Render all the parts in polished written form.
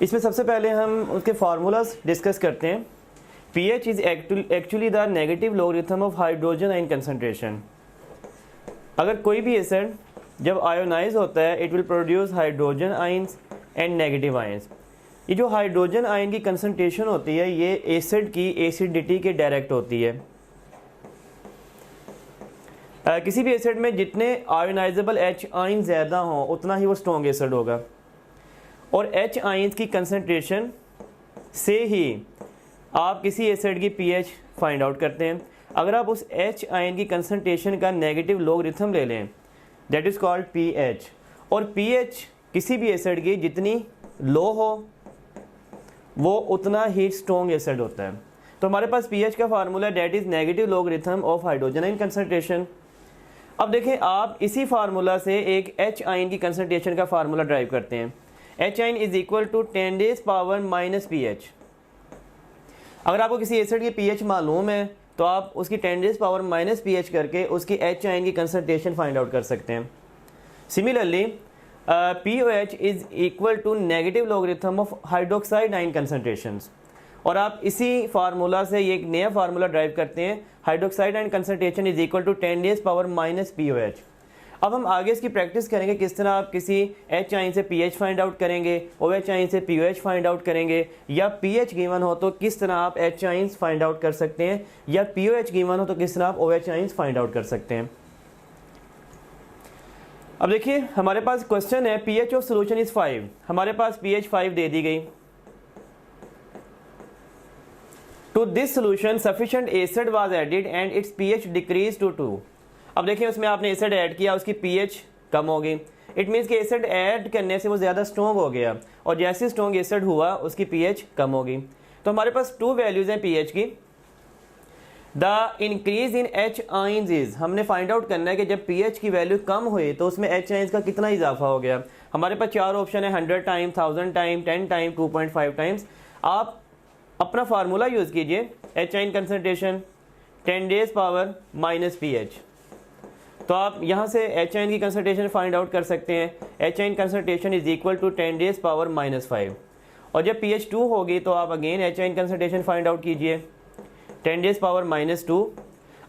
इसमें सबसे पहले हम उसके फार्मूलाज डिस्कस करते हैं। pH is actually the negative logarithm of hydrogen ion concentration. अगर कोई भी एसिड जब आयोनाइज होता है it will produce hydrogen ions and negative ions. ये जो हाइड्रोजन आयन की कंसंट्रेशन होती है ये एसिड की एसिडिटी के डायरेक्ट होती है। किसी भी एसिड में जितने आयोनाइजेबल H आयन ज़्यादा हों उतना ही वो स्ट्रॉन्ग एसिड होगा, और H आयंस की कंसंट्रेशन से ही आप किसी एसिड की pH फाइंड आउट करते हैं। अगर आप उस H आयन की कंसंट्रेशन का नेगेटिव लॉगरिथम ले लें दैट इज़ कॉल्ड pH, और pH किसी भी एसिड की जितनी लो हो वो उतना ही स्ट्रॉन्ग एसिड होता है। तो हमारे पास pH का formula that is negative logarithm of hydrogen ion concentration. अब देखें आप इसी फार्मूला से एक H आयन की कंसंट्रेशन का फार्मूला ड्राइव करते हैं। H ion is equal to 10⁻⁻ pH। अगर आपको किसी एसिड की pH मालूम है तो आप उसकी 10⁻⁻ pH करके उसकी H आयन की कंसंट्रेशन फाइंड आउट कर सकते हैं। Similarly POH is equal to negative logarithm of hydroxide ion concentrations, और आप इसी फार्मूला से ये एक नया फार्मूला ड्राइव करते हैं। Hydroxide ion concentration is equal to 10⁻⁻ POH। अब हम आगे इसकी प्रैक्टिस करेंगे किस तरह आप किसी H आयन से pH फाइंड आउट करेंगे, OH आयन से POH फाइंड आउट करेंगे, या pH गिवन हो तो किस तरह आप H आयंस फाइंड आउट कर सकते हैं, या POH गिवन हो तो किस तरह आप OH आयंस फाइंड आउट कर सकते हैं। अब देखिए हमारे पास क्वेश्चन है pH ऑफ सोल्यूशन इज 5। हमारे पास pH 5 दे दी गई। To this solution sufficient acid was added and its pH decrease to 2। अब देखिए उसमें आपने एसिड ऐड किया, उसकी pH कम हो गई। इट मीन्स कि एसिड ऐड करने से वो ज़्यादा स्ट्रॉन्ग हो गया, और जैसे स्ट्रॉन्ग एसिड हुआ उसकी pH कम हो गई। तो हमारे पास 2 वैल्यूज़ हैं pH की। The increase in H ions is, हमने फाइंड आउट करना है कि जब pH की वैल्यू कम हुई तो उसमें H आयंस का कितना इजाफा हो गया। हमारे पास 4 ऑप्शन है, 100 टाइम, 1000 टाइम, 10 टाइम, 2.5 टाइम्स। आप अपना फार्मूला यूज़ कीजिए H आयन कंसंट्रेशन 10⁻⁻ pH। तो आप यहाँ से H आयन की कंसंट्रेशन फाइंड आउट कर सकते हैं। H ion concentration is equal to 10⁻⁻5, और जब pH 2 होगी तो आप again H ion concentration find out कीजिए 10⁻⁻2।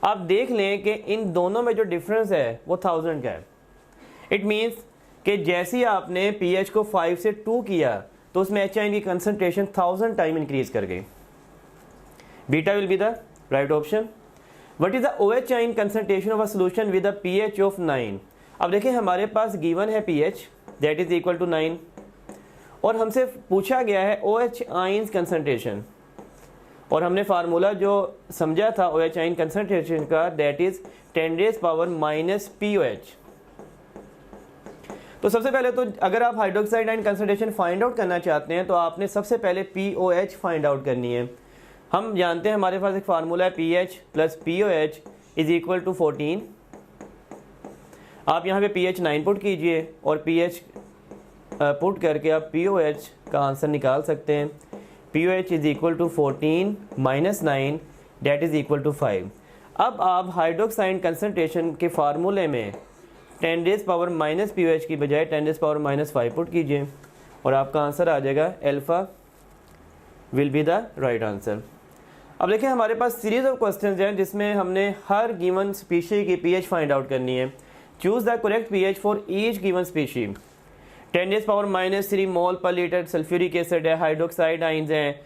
आप देख लें कि इन दोनों में जो डिफरेंस है वो 1000 का है। इट मीन्स कि जैसे ही आपने pH को 5 से 2 किया तो उसमें H आयन की कंसंट्रेशन 1000 टाइम इंक्रीज कर गई। Beta will be the right option. What is the OH ion concentration of a solution with a pH of 9। अब देखिए हमारे पास गिवन है pH that is equal to 9, और हमसे पूछा गया है OH आयन कंसंट्रेशन, और हमने फार्मूला जो समझा था OH आयन कंसंट्रेशन का दैट इज 10⁻⁻ POH। तो सबसे पहले तो अगर आप hydroxide ion concentration find out करना चाहते हैं तो आपने सबसे पहले POH फाइंड आउट करनी है। हम जानते हैं हमारे पास एक फार्मूला है pH plus POH is equal to 14। आप यहाँ पे pH 9 पुट कीजिए और pH पुट करके आप POH का आंसर निकाल सकते हैं। POH is equal to 14 minus 9 that is equal to 5। अब आप हाइड्रोक्साइड कंसंट्रेशन के फार्मूले में 10⁻⁻ POH की बजाय 10⁻⁻5 पुट कीजिए और आपका आंसर आ जाएगा alpha will be the right answer. अब देखिए हमारे पास सीरीज ऑफ क्वेश्चंस हैं जिसमें हमने हर गिवन स्पीशी की pH फाइंड आउट करनी है। Choose the correct pH for each given species. 10⁻³ मोल पर लीटर सल्फ्यूरिक एसिड है, हाइड्रोक्साइड आइंस हैं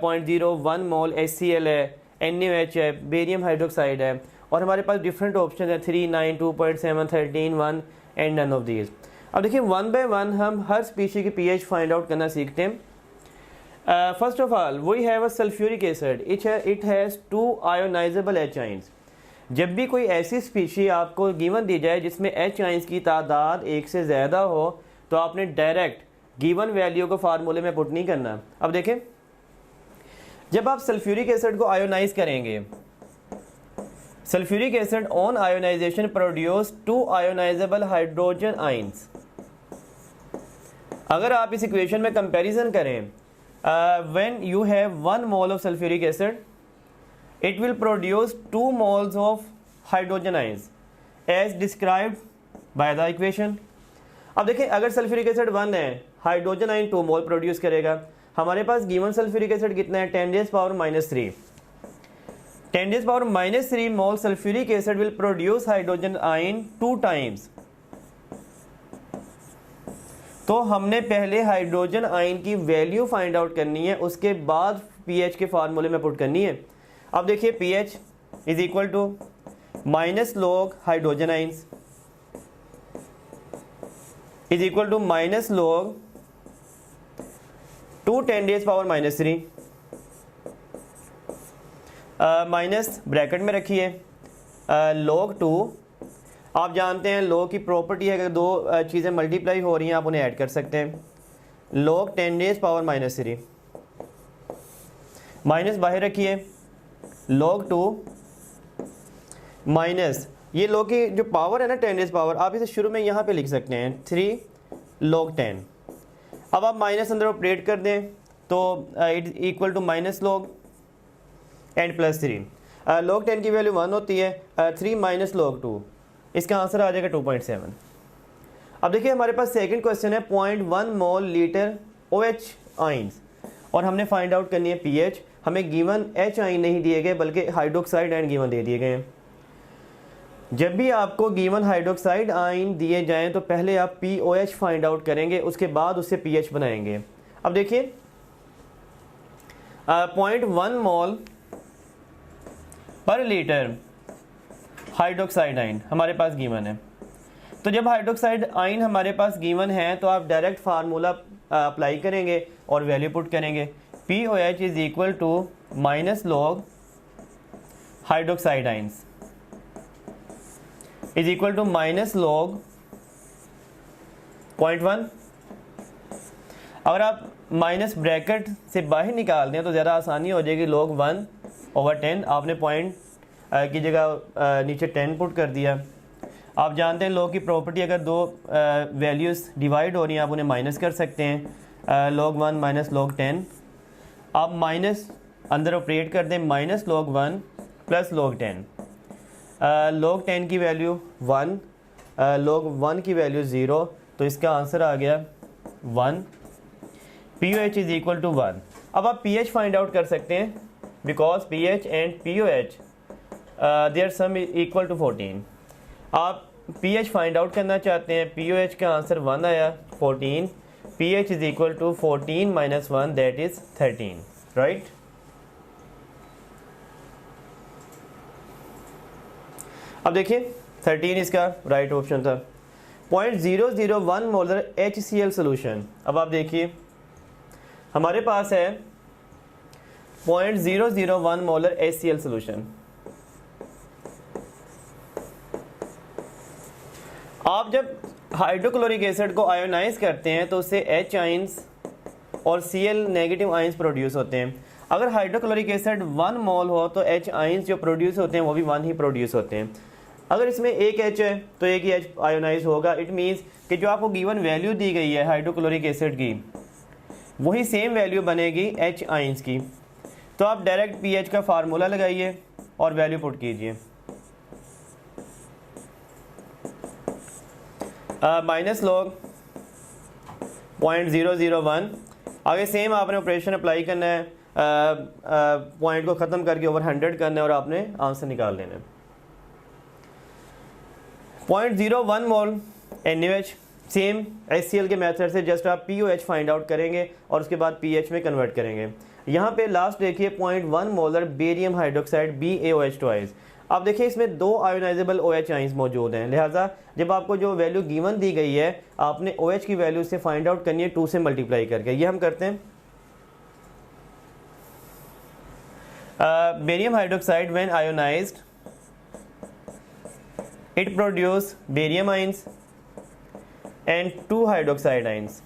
0.01 मोल HCl है, NaOH है, बेरियम हाइड्रोक्साइड है, और हमारे पास डिफरेंट ऑप्शन है 3, 9, 2.7, 13, 1 एंड नन ऑफ दीज। अब देखिए 1 बाय 1 हम हर स्पीशी की pH फाइंड आउट करना सीखते हैं। First of all we have a sulphuric acid, it has 2 ionisable H ions. जब भी कोई ऐसी स्पीशी आपको गिवन दी जाए जिसमें H आइंस की तादाद 1 से ज़्यादा हो तो आपने डायरेक्ट गिवन वैल्यू को फार्मूले में पुट नहीं करना। अब देखें जब आप सल्फ्यूरिक एसिड को आयोनाइज करेंगे, sulphuric acid on ionisation produce 2 ionisable hydrogen ions. अगर आप इस इक्वेशन में कंपैरिजन करें, when you have 1 mole of sulfuric acid it will produce 2 moles of hydrogen ions as described by the equation। अब देखिए अगर सल्फ्यूरिक एसिड 1 है hydrogen ion 2 मोल produce करेगा। हमारे पास गिवन सल्फ्यूरिक एसिड कितना है 10⁻⁻3। 10⁻⁻3 mole sulphuric acid will produce hydrogen ion 2 times. तो हमने पहले हाइड्रोजन आयन की वैल्यू फाइंड आउट करनी है, उसके बाद पीएच के फार्मूले में पुट करनी है। अब देखिए pH is equal to minus log hydrogen ions is equal to minus log 2 10⁻⁻3 minus bracket में रखिए log 2। आप जानते हैं log की प्रॉपर्टी है, अगर दो चीज़ें मल्टीप्लाई हो रही हैं आप उन्हें ऐड कर सकते हैं। log 10⁻⁻3 माइनस बाहर रखिए log 2 माइनस ये log की जो पावर है ना 10 पावर, आप इसे शुरू में यहाँ पे लिख सकते हैं 3 log 10। अब आप माइनस अंदर ऑपरेट कर दें तो it equal to minus log and plus 3। log 10 की वैल्यू 1 होती है, 3 माइनस log 2, इसका आंसर आ जाएगा 2.7। अब देखिए हमारे पास सेकंड क्वेश्चन है 0.1 मोल लीटर OH आइंस और हमने फाइंड आउट करनी है पीएच। हमें गिवन H आइन नहीं दिए गए बल्कि हाइड्रोक्साइड आइन गिवन दे दिए गए हैं। जब भी आपको गिवन हाइड्रोक्साइड आइन दिए जाएं तो पहले आप POH फाइंड आउट करेंगे, उसके बाद उससे पीएच बनाएंगे। अब देखिए 0.1 मोल पर लीटर हाइड्रोक्साइड आइन हमारे पास गिवन है। तो जब हाइड्रोक्साइड आइन हमारे पास गिवन है तो आप डायरेक्ट फार्मूला अप्लाई करेंगे और वैल्यू पुट करेंगे। POH is equal to minus log hydroxide ions is equal to minus log 0.1। अगर आप माइनस ब्रैकेट से बाहर निकाल दें तो ज़्यादा आसानी हो जाएगी। log 1/10 आपने पॉइंट की जगह नीचे 10 पुट कर दिया। आप जानते हैं log की प्रॉपर्टी, अगर दो वैल्यूज़ डिवाइड हो रही हैं आप उन्हें माइनस कर सकते हैं। log 1 माइनस log 10, आप माइनस अंदर ऑपरेट कर दें minus log 1 plus log 10। log 10 की वैल्यू 1, log 1 की वैल्यू 0, तो इसका आंसर आ गया 1। POH is equal to 1। अब आप pH फाइंड आउट कर सकते हैं because pH and POH their sum equal to 14। आप pH फाइंड आउट करना चाहते हैं, POH का आंसर 1 आया 14। pH is equal to 14 minus 1 that is 13, right. अब देखिए 13 इसका राइट ऑप्शन था। 0.001 मोलर HCl सोल्यूशन। अब आप देखिए हमारे पास है 0.001 मोलर HCl सोल्यूशन। आप जब हाइड्रोक्लोरिक एसिड को आयोनाइज करते हैं तो उससे H आइंस और Cl नेगेटिव आइंस प्रोड्यूस होते हैं। अगर हाइड्रोक्लोरिक एसिड 1 मोल हो तो H आइंस जो प्रोड्यूस होते हैं वो भी 1 ही प्रोड्यूस होते हैं। अगर इसमें एक H है तो एक ही H आयोनाइज होगा। इट मीन्स कि जो आपको गिवन वैल्यू दी गई है हाइड्रोक्लोरिक एसिड की वही सेम वैल्यू बनेगी H आइंस की। तो आप डायरेक्ट pH का फार्मूला लगाइए और वैल्यू पुट कीजिए। Minus log 0.001। आगे सेम आपने ऑपरेशन अप्लाई करना है, पॉइंट को ख़त्म करके ओवर 100 करना है और आपने आंसर निकाल लेना है। 0.01 मोल NaOH सेम HCl के मेथड से जस्ट आप POH फाइंड आउट करेंगे और उसके बाद pH में कन्वर्ट करेंगे। यहाँ पे लास्ट देखिए 0.1 molar barium hydroxide BaOH twice. अब देखिए इसमें 2 आयोनाइजेबल OH आइंस मौजूद हैं, लिहाजा जब आपको जो वैल्यू गिवन दी गई है आपने OH की वैल्यू से फाइंड आउट करनी है 2 से मल्टीप्लाई करके। ये हम करते हैं। Barium hydroxide when ionised it produce barium ions and 2 hydroxide ions।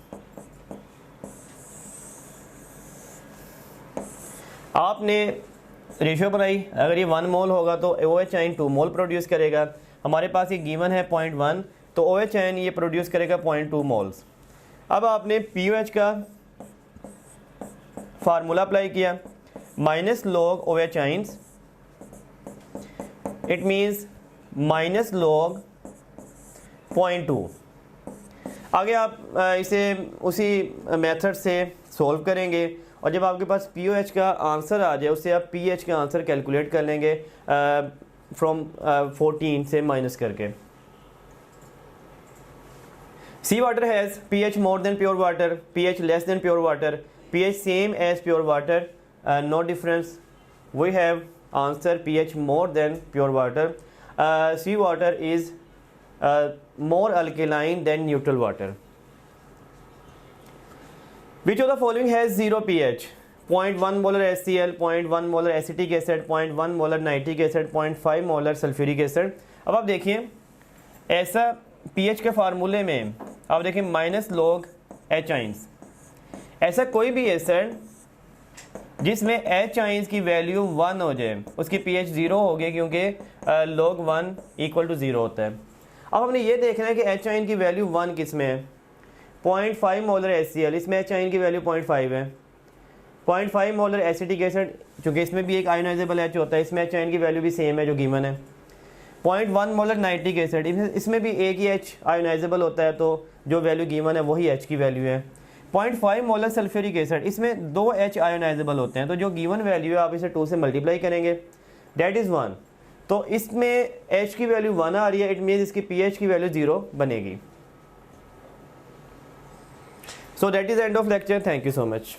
आपने रेशियो बनाई, अगर ये 1 मोल होगा तो OH आयन 2 मोल प्रोड्यूस करेगा। हमारे पास ये गिवन है 0.1 तो OH आयन ये प्रोड्यूस करेगा 0.2 मोल्स। अब आपने POH का फार्मूला अप्लाई किया, minus log OH ions, it means minus log 0.2। आगे आप इसे उसी मेथड से सॉल्व करेंगे और जब आपके पास POH का आंसर आ जाए उससे आप pH का आंसर कैलकुलेट कर लेंगे फ्रॉम 14 से माइनस करके। Sea water has pH more than pure water, pH less than pure water, pH same as pure water, no difference. We have answer pH more than pure water. Sea water is more alkaline than neutral water. Which of the following has 0 pH? 0.1 molar HCl, 0.1 molar acetic acid, 0.1 molar nitric acid, 0.5 molar sulfuric acid। अब आप देखिए ऐसा pH के फार्मूले में आप देखिए minus log H ions, ऐसा कोई भी एसिड जिसमें H आइंस की वैल्यू 1 हो जाए उसकी pH 0 होगी क्योंकि log 1 इक्वल टू 0 होता है। अब हमने ये देखना है कि H आइन की वैल्यू 1 किस में है। 0.5 मोलर HCl, इसमें H आइन की वैल्यू 0.5 है। 0.5 मोलर एसिटिक एसिड, चूँकि इसमें भी एक आयोनाइजेबल H होता है, इसमें H आइन की वैल्यू भी सेम है जो गिवन है। 0.1 मोलर नाइट्रिक एसिड, इसमें भी एक ही H आयोनाइजेबल होता है तो जो वैल्यू गिवन है वही H की वैल्यू है। 0.5 मोलर सल्फ्यूरिक एसिड, इसमें 2 H आयोनाइजेबल होते हैं तो जो गिवन वैल्यू है आप इसे 2 से मल्टीप्लाई करेंगे, डेट इज़ 1। तो इसमें H की वैल्यू 1 आ रही है, इट मीन्स इसकी pH की वैल्यू 0 बनेगी। So that is end of lecture. Thank you so much.